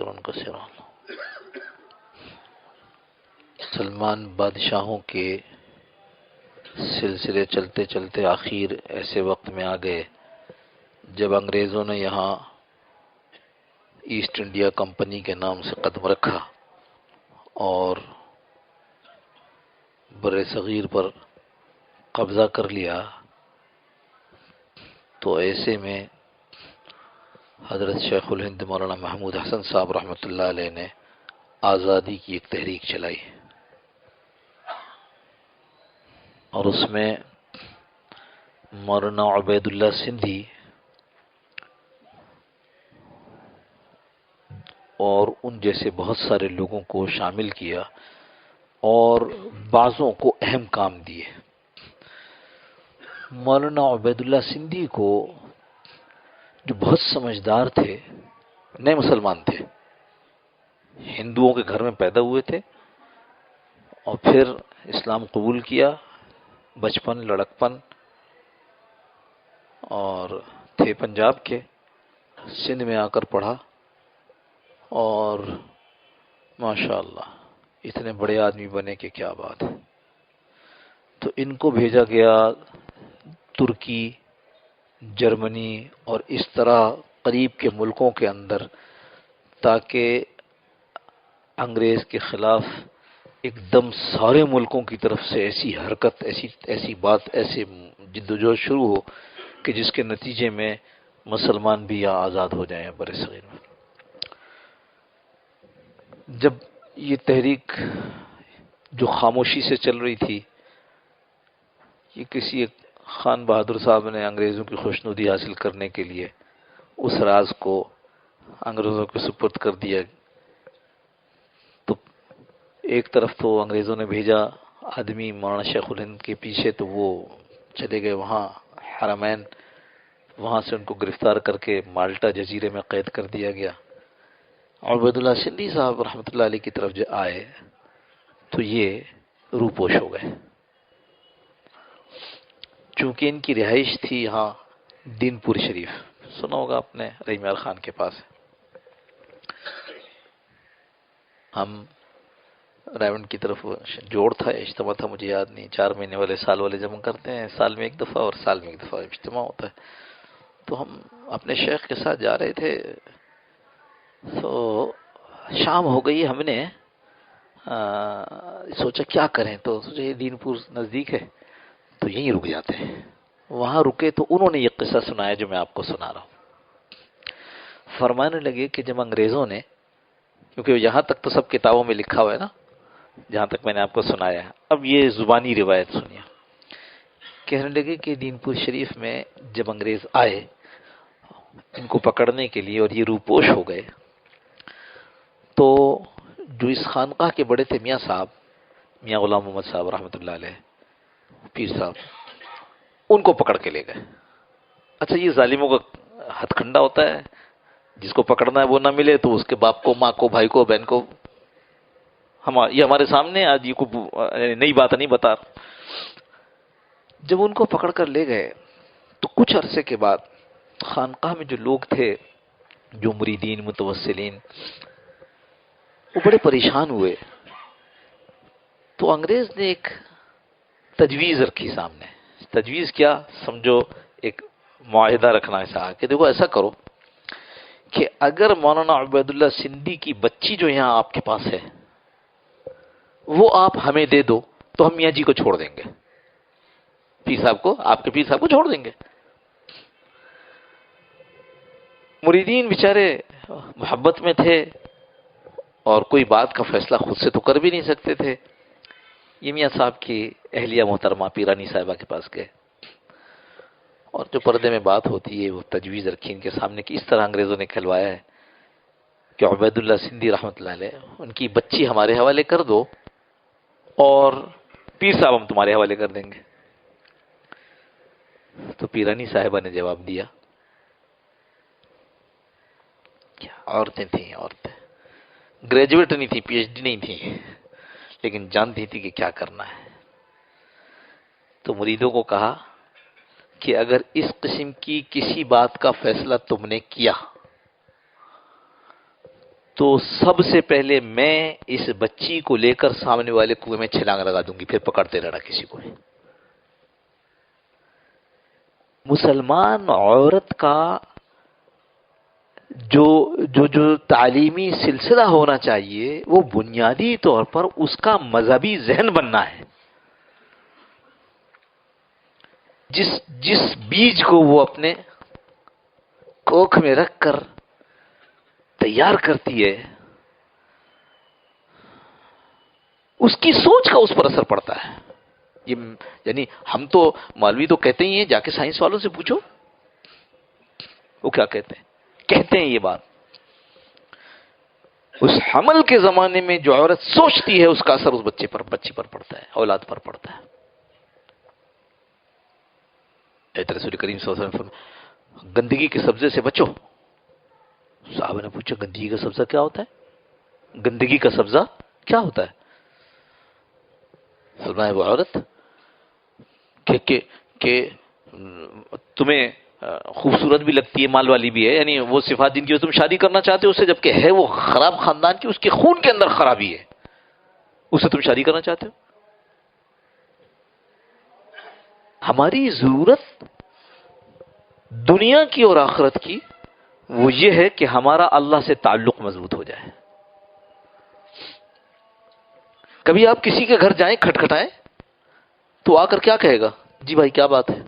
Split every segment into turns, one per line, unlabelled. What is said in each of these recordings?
اجرا کثیرا۔ سلمان بادشاہوں کے سلسلے چلتے چلتے آخر ایسے وقت میں آ گئے جب انگریزوں نے یہاں ایسٹ انڈیا کمپنی کے نام سے قدم رکھا اور بر صغیر پر قبضہ کر لیا، تو ایسے میں حضرت شیخ الہند مولانا محمود حسن صاحب رحمۃ اللہ علیہ نے آزادی کی ایک تحریک چلائی، اور اس میں مولانا عبید اللہ سندھی اور ان جیسے بہت سارے لوگوں کو شامل کیا اور بعضوں کو اہم کام دیے۔ مولانا عبید اللہ سندھی کو، جو بہت سمجھدار تھے، نئے مسلمان تھے، ہندوؤں کے گھر میں پیدا ہوئے تھے اور پھر اسلام قبول کیا، بچپن لڑکپن، اور تھے پنجاب کے، سندھ میں آ کر پڑھا اور ماشاءاللہ اتنے بڑے آدمی بنے کہ کیا بات ہے۔ تو ان کو بھیجا گیا ترکی، جرمنی اور اس طرح قریب کے ملکوں کے اندر، تاکہ انگریز کے خلاف ایک دم سارے ملکوں کی طرف سے ایسی حرکت، ایسی بات، ایسے جدوجہد شروع ہو کہ جس کے نتیجے میں مسلمان بھی یہاں آزاد ہو جائیں بر صغیر میں۔ جب یہ تحریک جو خاموشی سے چل رہی تھی، یہ کسی ایک خان بہادر صاحب نے انگریزوں کی خوشنودی حاصل کرنے کے لیے اس راز کو انگریزوں کے سپرد کر دیا۔ تو ایک طرف تو انگریزوں نے بھیجا آدمی مولانا شیخ الہند کے پیچھے، تو وہ چلے گئے وہاں حرمین، وہاں سے ان کو گرفتار کر کے مالٹا جزیرے میں قید کر دیا گیا۔ عبید اللہ سندھی صاحب رحمۃ اللہ علیہ کی طرف جو آئے تو یہ روپوش ہو گئے، چونکہ ان کی رہائش تھی یہاں دین پور شریف، سنا ہوگا آپ نے، رحیم یار خان کے پاس۔ ہم رائونڈ کی طرف جوڑ تھا، اجتماع تھا، مجھے یاد نہیں، 4 مہینے والے، سال والے جمع کرتے ہیں، سال میں ایک دفعہ اور سال میں ایک دفعہ اجتماع ہوتا ہے۔ تو ہم اپنے شیخ کے ساتھ جا رہے تھے، تو شام ہو گئی، ہم نے سوچا کیا کریں، تو سوچا یہ دین پور نزدیک ہے تو یہیں رک جاتے ہیں۔ وہاں رکے تو انہوں نے یہ قصہ سنایا جو میں آپ کو سنا رہا ہوں۔ فرمانے لگے کہ جب انگریزوں نے، کیونکہ یہاں تک تو سب کتابوں میں لکھا ہوا ہے نا، جہاں تک میں نے آپ کو سنایا ہے، اب یہ زبانی روایت سنیے۔ کہنے لگے کہ دین پور شریف میں جب انگریز آئے ان کو پکڑنے کے لیے اور یہ روپوش ہو گئے، تو جو اس خانقاہ کے بڑے تھے میاں صاحب، میاں غلام محمد صاحب رحمۃ اللہ علیہ، پیر صاحب، ان کو پکڑ کے لے گئے۔ اچھا، یہ ظالموں کا ہتھ کنڈا ہوتا ہے، جس کو پکڑنا ہے وہ نہ ملے تو اس کے باپ کو، ماں کو، بھائی کو، بہن کو، یہ ہمارے سامنے آج یہ کوئی نئی بات نہیں بتا۔ جب ان کو پکڑ کر لے گئے تو کچھ عرصے کے بعد خانقاہ میں جو لوگ تھے، جو مریدین، متوسلین، وہ بڑے پریشان ہوئے۔ تو انگریز نے ایک تجویز رکھی سامنے۔ تجویز کیا سمجھو، ایک معاہدہ رکھنا ایسا کہ دیکھو ایسا کرو کہ اگر مولانا عبید اللہ سندھی کی بچی جو یہاں آپ کے پاس ہے وہ آپ ہمیں دے دو تو ہم میاں جی کو چھوڑ دیں گے، پیر صاحب کو، آپ کے پیر صاحب کو چھوڑ دیں گے۔ مریدین بیچارے محبت میں تھے اور کوئی بات کا فیصلہ خود سے تو کر بھی نہیں سکتے تھے۔ یہ میاں صاحب کی اہلیہ محترمہ پیرانی صاحبہ کے پاس گئے اور جو پردے میں بات ہوتی ہے وہ تجویز رکھی ان کے سامنے کہ اس طرح انگریزوں نے کھلوایا ہے کہ عبید اللہ سندھی رحمۃ اللہ علیہ ان کی بچی ہمارے حوالے کر دو اور پیر صاحب ہم تمہارے حوالے کر دیں گے۔ تو پیرانی صاحبہ نے جواب دیا، کیا عورتیں تھیں، عورتیں گریجویٹ نہیں تھی، پی ایچ ڈی نہیں تھی، لیکن جانتی تھی کہ کیا کرنا ہے۔ تو مریدوں کو کہا کہ اگر اس قسم کی کسی بات کا فیصلہ تم نے کیا تو سب سے پہلے میں اس بچی کو لے کر سامنے والے کنویں میں چھلانگ لگا دوں گی، پھر پکڑتے رہنا کسی کو بھی۔ مسلمان عورت کا جو تعلیمی سلسلہ ہونا چاہیے وہ بنیادی طور پر اس کا مذہبی ذہن بننا ہے۔ جس بیج کو وہ اپنے کوکھ میں رکھ کر تیار کرتی ہے، اس کی سوچ کا اس پر اثر پڑتا ہے۔ یعنی ہم تو مولوی تو کہتے ہی ہیں، جا کے سائنس والوں سے پوچھو وہ کیا کہتے ہیں یہ بات۔ اس حمل کے زمانے میں جو عورت سوچتی ہے اس کا اثر اس بچی پر پڑتا ہے، اولاد پر پڑتا ہے۔ رسول کریم صلی اللہ علیہ وسلم گندگی کے سبزے سے بچو۔ صحابہ نے پوچھا گندگی کا سبزہ کیا ہوتا ہے؟ گندگی کا سبزہ کیا ہوتا ہے؟ فرمایا وہ عورت کہ تمہیں خوبصورت بھی لگتی ہے، مال والی بھی ہے، یعنی وہ صفات جن کی تم شادی کرنا چاہتے ہو اس سے، جبکہ ہے وہ خراب خاندان کی، اس کے خون کے اندر خرابی ہے، اس سے تم شادی کرنا چاہتے ہو۔ ہماری ضرورت دنیا کی اور آخرت کی وہ یہ ہے کہ ہمارا اللہ سے تعلق مضبوط ہو جائے۔ کبھی آپ کسی کے گھر جائیں، کھٹکھٹائیں تو آ کر کیا کہے گا؟ جی بھائی کیا بات ہے؟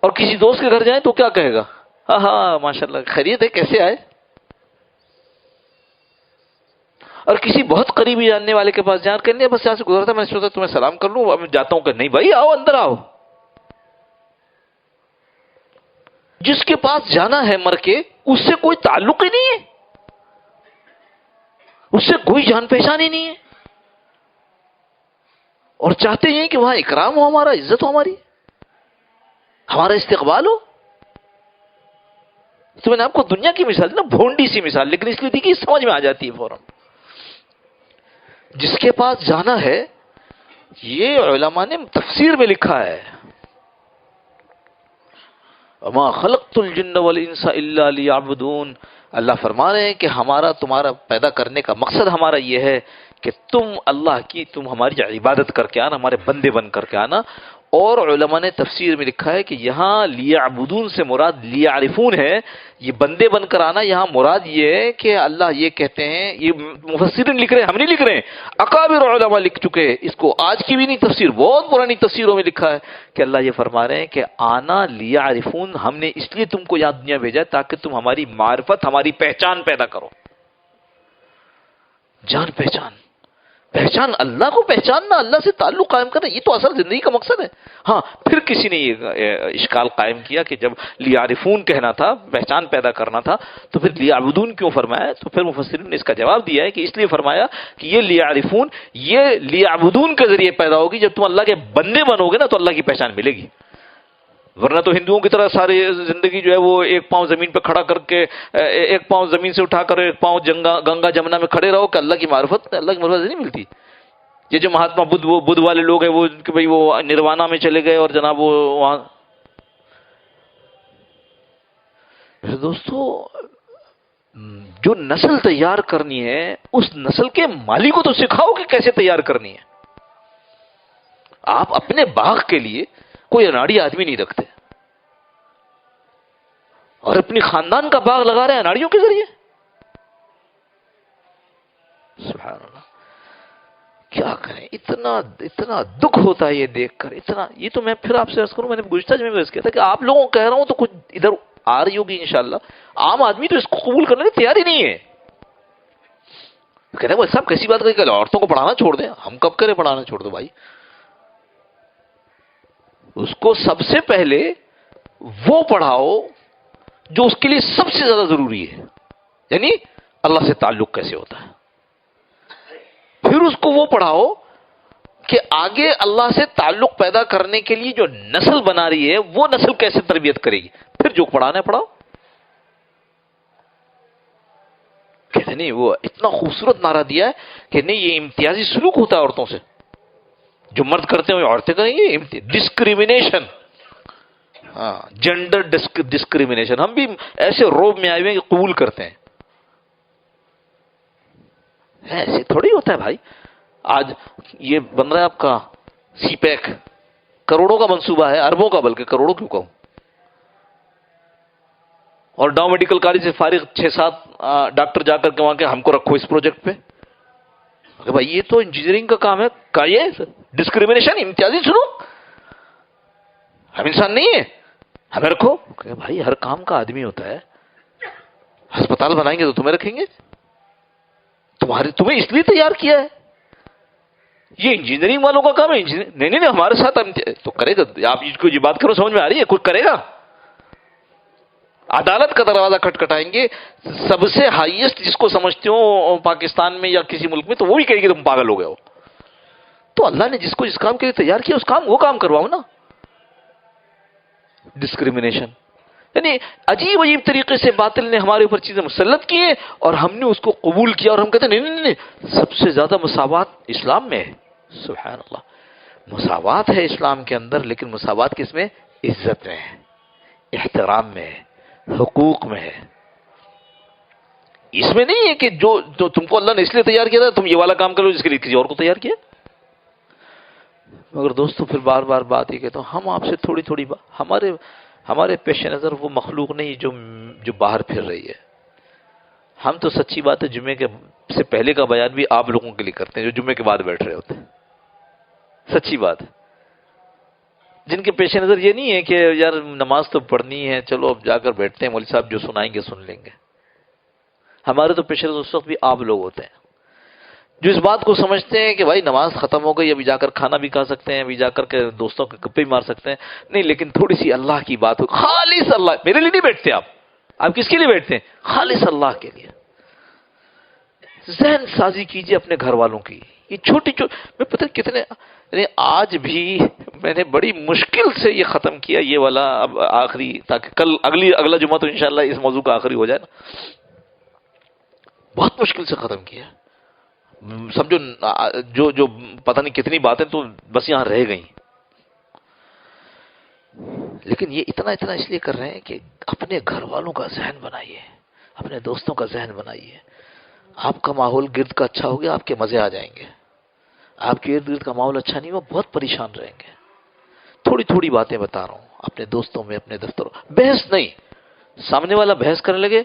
اور کسی دوست کے گھر جائیں تو کیا کہے گا؟ ہاں ہاں ماشاءاللہ خیریت ہے، کیسے آئے؟ اور کسی بہت قریبی جاننے والے کے پاس جان کرنے بس یہاں سے گزرتا میں نے سوچا تمہیں سلام کر لوں، اب میں جاتا ہوں کہ نہیں بھائی آؤ اندر آؤ۔ جس کے پاس جانا ہے مر کے اس سے کوئی تعلق ہی نہیں ہے، اس سے کوئی جان پہچان ہی نہیں ہے، اور چاہتے ہیں کہ وہاں اکرام ہو، ہمارا عزت ہو، ہمارا استقبال ہو۔ تو میں نے آپ کو دنیا کی مثال دی نا، بھونڈی سی مثال، لیکن اس لیے دی کہ سمجھ میں آ جاتی ہے فوراً۔ جس کے پاس جانا ہے، یہ علماء نے تفسیر میں لکھا ہے، وَمَا خَلَقْتُ الْجِنَّ وَالْإِنسَ إِلَّا لِيَعْبُدُونَ۔ اللہ فرما رہے ہیں کہ تمہارا پیدا کرنے کا مقصد ہمارا یہ ہے کہ تم ہماری عبادت کر کے آنا، ہمارے بندے بن کر کے آنا۔ اور علماء نے تفسیر میں لکھا ہے کہ یہاں لیعبدون سے مراد لیعرفون ہے، یہ بندے بن کر آنا، یہاں مراد یہ ہے کہ اللہ یہ کہتے ہیں، یہ مفسرین لکھ رہے ہیں، ہم نہیں لکھ رہے ہیں، اکابر علماء لکھ چکے ہیں اس کو، آج کی بھی نہیں تفسیر، بہت پرانی تفسیروں میں لکھا ہے کہ اللہ یہ فرما رہے ہیں کہ آنا لیعرفون، ہم نے اس لیے تم کو یہاں دنیا بھیجا ہے تاکہ تم ہماری معرفت، ہماری پہچان پیدا کرو۔ جان پہچان اللہ کو پہچاننا، اللہ سے تعلق قائم کرنا، یہ تو اصل زندگی کا مقصد ہے۔ ہاں پھر کسی نے یہ اشکال قائم کیا کہ جب لیعرفون کہنا تھا، پہچان پیدا کرنا تھا، تو پھر لیعبدون کیوں فرمایا؟ تو پھر مفسرین نے اس کا جواب دیا ہے کہ اس لیے فرمایا کہ یہ لیعرفون، یہ لیعبدون کے ذریعے پیدا ہوگی، جب تم اللہ کے بندے بنو گے نا تو اللہ کی پہچان ملے گی۔ ورنہ تو ہندوؤں کی طرح ساری زندگی جو ہے وہ ایک پاؤں زمین پہ کھڑا کر کے، ایک پاؤں زمین سے اٹھا کر ایک پاؤں گنگا جمنا میں کھڑے رہو کہ اللہ کی معرفت نہیں ملتی۔ یہ جو مہاتما بدھ والے لوگ ہیں وہ کہ بھئی وہ نروانا میں چلے گئے اور جناب وہ وہاں۔ دوستو جو نسل تیار کرنی ہے اس نسل کے مالی کو تو سکھاؤ کہ کیسے تیار کرنی ہے۔ آپ اپنے باغ کے لیے کوئی اناڑی آدمی نہیں رکھتے اور اپنی خاندان کا باغ لگا رہے ہیں اناڑیوں کے ذریعے۔ سبحان اللہ، کیا کریں، اتنا دکھ ہوتا ہے یہ دیکھ کر، یہ تو میں پھر آپ سے عرض کروں، میں نے گزشتہ جمعے میں عرض کیا تھا کہ آپ لوگوں کو کہہ رہا ہوں تو کچھ ادھر آ رہی ہوگی انشاءاللہ، عام آدمی تو اس کو قبول کرنے کی تیار ہی نہیں ہے۔ کہتے ہیں وہ صاحب کیسی بات کریں کہ عورتوں کو پڑھانا چھوڑ دیں؟ ہم کب کریں پڑھانا چھوڑ دو بھائی؟ اس کو سب سے پہلے وہ پڑھاؤ جو اس کے لیے سب سے زیادہ ضروری ہے، یعنی اللہ سے تعلق کیسے ہوتا ہے۔ پھر اس کو وہ پڑھاؤ کہ آگے اللہ سے تعلق پیدا کرنے کے لیے جو نسل بنا رہی ہے وہ نسل کیسے تربیت کرے گی، پھر جو پڑھانا ہے پڑھاؤ۔ کہتے نہیں، وہ اتنا خوبصورت نعرہ دیا ہے کہ نہیں یہ امتیازی سلوک ہوتا ہے عورتوں سے، جو مرد کرتے ہیں وہ عورتیں کریں گی، ڈسکریمنیشن۔ ہاں، جینڈر ڈسکریمنیشن، ہم بھی ایسے روب میں آئے ہوئے ہیں کہ قبول کرتے ہیں. ایسے تھوڑی ہوتا ہے بھائی. آج یہ بن رہا ہے آپ کا سی پیک، کروڑوں کا منصوبہ ہے، اربوں کا، بلکہ کروڑوں کیوں کہوں. اور ڈاؤ میڈیکل کالج سے فارغ 6-7 ڈاکٹر جا کر کے وہاں کے ہم کو رکھو اس پروجیکٹ پہ. کہ بھائی یہ تو انجینئرنگ کا کام ہے. کا یہ ڈسکریمنیشن، امتیازی سلوک. ہم انسان نہیں ہیں، ہمیں رکھو. کہ بھائی ہر کام کا آدمی ہوتا ہے. ہسپتال بنائیں گے تو تمہیں رکھیں گے، تمہیں اس لیے تیار کیا ہے. یہ انجینئرنگ والوں کا کام ہے. نہیں نہیں ہمارے ساتھ تو کرے گا. آپ کو یہ بات کرو، سمجھ میں آ رہی ہے؟ کچھ کرے گا. عدالت کا دروازہ کھٹکھٹائیں گے. سب سے ہائیسٹ جس کو سمجھتے ہو پاکستان میں یا کسی ملک میں، تو وہ بھی کہے گی تم پاگل ہو گئے ہو. تو اللہ نے جس کو جس کام کے لیے تیار کیا اس کام وہ کام کرواؤ نا. ڈسکریمنیشن یعنی عجیب عجیب طریقے سے باطل نے ہمارے اوپر چیزیں مسلط کی ہیں اور ہم نے اس کو قبول کیا، اور ہم کہتے ہیں نہیں نہیں نہیں، سب سے زیادہ مساوات اسلام میں ہے. سبحان اللہ. مساوات ہے اسلام کے اندر، لیکن مساوات کس میں؟ عزت میں ہے، احترام میں ہے، حقوق میں ہے. اس میں نہیں ہے کہ جو تم کو اللہ نے اس لیے تیار کیا تھا تم یہ والا کام کرو جس کے لیے کسی اور کو تیار کیا. مگر دوستو پھر بار بار بات یہ کہتا ہوں، ہم آپ سے تھوڑی تھوڑی ہمارے پیش نظر وہ مخلوق نہیں جو باہر پھر رہی ہے. ہم تو سچی بات ہے جمعے کے سے پہلے کا بیان بھی آپ لوگوں کے لیے کرتے ہیں جو جمعے کے بعد بیٹھ رہے ہوتے ہیں. سچی بات ہے. جن کے پیش نظر یہ نہیں ہے کہ یار نماز تو پڑھنی ہے، چلو اب جا کر بیٹھتے ہیں، مولوی صاحب جو سنائیں گے سن لیں گے. ہمارے تو پیش نظر اس وقت بھی آپ لوگ ہوتے ہیں جو اس بات کو سمجھتے ہیں کہ بھائی نماز ختم ہو گئی، ابھی جا کر کھانا بھی کھا سکتے ہیں، ابھی جا کر کے دوستوں کے گپے بھی مار سکتے ہیں. نہیں، لیکن تھوڑی سی اللہ کی بات ہو، خالص اللہ. میرے لیے نہیں بیٹھتے آپ کس کے لیے بیٹھتے ہیں؟ خالص اللہ کے لیے. ذہن سازی کیجئے اپنے گھر والوں کی. یہ چھوٹی میں پتہ کتنے، یعنی آج بھی میں نے بڑی مشکل سے یہ ختم کیا یہ والا اب آخری، تاکہ کل اگلا جمعہ تو انشاءاللہ اس موضوع کا آخری ہو جائے نا. بہت مشکل سے ختم کیا. سمجھو جو پتہ نہیں کتنی باتیں تو بس یہاں رہ گئیں. لیکن یہ اتنا اس لیے کر رہے ہیں کہ اپنے گھر والوں کا ذہن بنائیے، اپنے دوستوں کا ذہن بنائیے. آپ کا ماحول گرد کا اچھا ہو گیا، آپ کے مزے آ جائیں گے. آپ کے ارد گرد کا ماحول اچھا نہیں ہوا، بہت پریشان رہیں گے. تھوڑی تھوڑی باتیں بتا رہا ہوں، اپنے دوستوں میں، اپنے دفتروں. بحث نہیں. سامنے والا بحث کرنے لگے،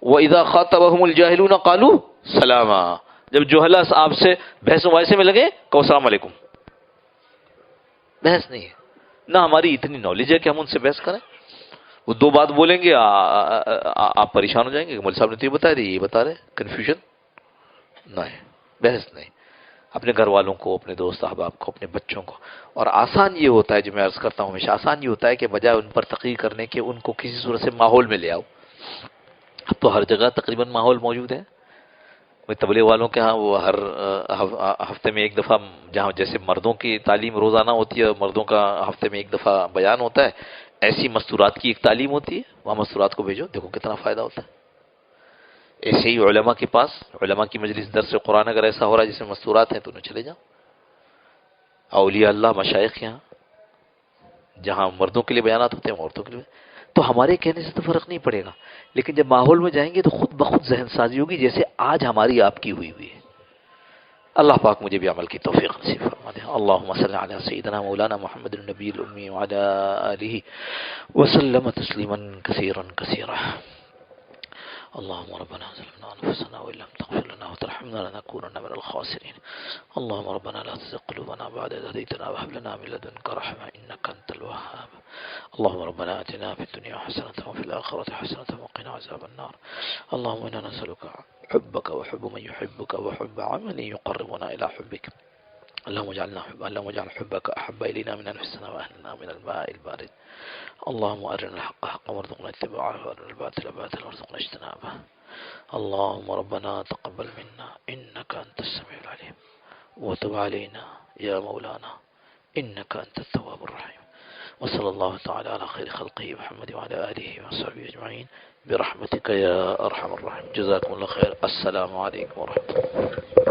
وَإِذَا خَاطَبَهُمُ الْجَاهِلُونَ قَالُوا سَلَامًا. جب جوہلا آپ سے بحث مباحثے میں لگے کہو السلام علیکم. بحث نہیں ہے. نہ ہماری اتنی نالج ہے کہ ہم ان سے بحث کریں. وہ دو بات بولیں گے آپ پریشان ہو جائیں گے کہ مولوی صاحب نے تو یہ بتا رہی، یہ بتا رہے. کنفیوژن نہیں، بحث نہیں. اپنے گھر والوں کو، اپنے دوست احباب کو، اپنے بچوں کو. اور آسان یہ ہوتا ہے، جو میں عرض کرتا ہوں ہمیشہ، آسان یہ ہوتا ہے کہ بجائے ان پر تقریر کرنے کے ان کو کسی صورت سے ماحول میں لے آؤ. اب تو ہر جگہ تقریباً ماحول موجود ہے. تبلیغ والوں کے ہاں وہ ہر ہفتے میں ایک دفعہ، جہاں جیسے مردوں کی تعلیم روزانہ ہوتی ہے، مردوں کا ہفتے میں ایک دفعہ بیان ہوتا ہے، ایسی مستورات کی ایک تعلیم ہوتی ہے. وہاں مستورات کو بھیجو، دیکھو کتنا فائدہ ہوتا ہے. ایسے ہی علماء کے پاس، علماء کی مجلس درس قرآن اگر ایسا ہو رہا ہے جس میں مستورات ہیں تو انہیں چلے جاؤ. اولیاء اللہ مشائخ یہاں جہاں مردوں کے لیے بیانات ہوتے ہیں عورتوں کے لیے. تو ہمارے کہنے سے تو فرق نہیں پڑے گا، لیکن جب ماحول میں جائیں گے تو خود بخود ذہن سازی ہوگی، جیسے آج ہماری آپ کی ہوئی ہے. اللہ پاک مجھے بھی عمل کی توفیق نصیب فرما دے. اللہم صلی علی سیدنا مولانا محمد النبی الامی وعلی آلہ وسلم تسلیما کثیرا کثیرا. اللهم ربنا ظلمنا انفسنا وان لم تغفر لنا وترحمنا لنكونن من الخاسرين. اللهم ربنا لا تزغ قلوبنا بعد إذ هديتنا وهب لنا من لدنك رحمة إنك أنت الوهاب. اللهم ربنا آتنا في الدنيا حسنة وفي الآخرة حسنة وقنا عذاب النار. اللهم إنا نسألك حبك وحب من يحبك وحب عمل يقربنا إلى حبك. اللهم اجعل حبك أحب إلينا من أنفسنا وأهلنا من الماء البارد. اللهم أرنا الحق حقا وارزقنا اتباعه وأرنا الباطل باطلا وارزقنا اجتنابه. اللهم ربنا تقبل منا إنك أنت السميع العليم وتب علينا يا مولانا إنك أنت التواب الرحيم. وصلى الله تعالى على خير خلقه محمد وعلى آله وصحبه أجمعين برحمتك يا أرحم الراحمين. جزاكم الله خير. السلام عليكم ورحمة الله.